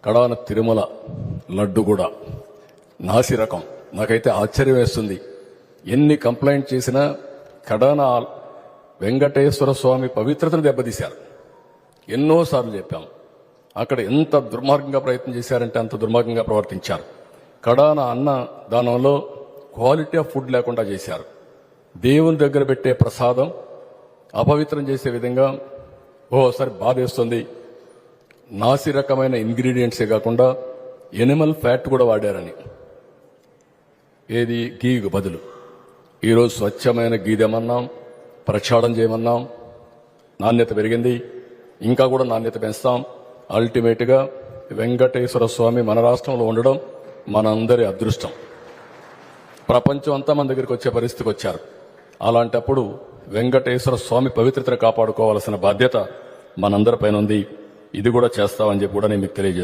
కడాన తిరుమల లడ్డు కూడా నాసి రకం. నాకైతే ఆశ్చర్యం వేస్తుంది. ఎన్ని కంప్లైంట్ చేసినా కడాన వెంకటేశ్వర స్వామి పవిత్రతను దెబ్బతీశారు. ఎన్నోసార్లు చెప్పాం. అక్కడ ఎంత దుర్మార్గంగా ప్రయత్నం చేశారంటే అంత దుర్మార్గంగా ప్రవర్తించారు. కడాన అన్న దానంలో క్వాలిటీ ఆఫ్ ఫుడ్ లేకుండా చేశారు. దేవుని దగ్గర పెట్టే ప్రసాదం అపవిత్రం చేసే విధంగా ఓసారి బాధేస్తుంది. నాసి రకమైన ఇంగ్రీడియంట్సే కాకుండా ఎనిమల్ ఫ్యాట్ కూడా వాడారని, ఏది గీకు బదులు. ఈరోజు స్వచ్ఛమైన గీదెమన్నాం, ప్రక్షాళన చేయమన్నాం. నాణ్యత పెరిగింది, ఇంకా కూడా నాణ్యత పెంచుతాం. అల్టిమేట్గా వెంకటేశ్వర స్వామి మన రాష్ట్రంలో ఉండడం మనందరి అదృష్టం. ప్రపంచం అంతా మన దగ్గరికి వచ్చే పరిస్థితికి వచ్చారు. అలాంటప్పుడు వెంకటేశ్వర స్వామి పవిత్రతను కాపాడుకోవాల్సిన బాధ్యత మనందరిపైన ఉంది. ఇది కూడా చేస్తామని చెప్పి కూడా నేను మీకు తెలియజేస్తాను.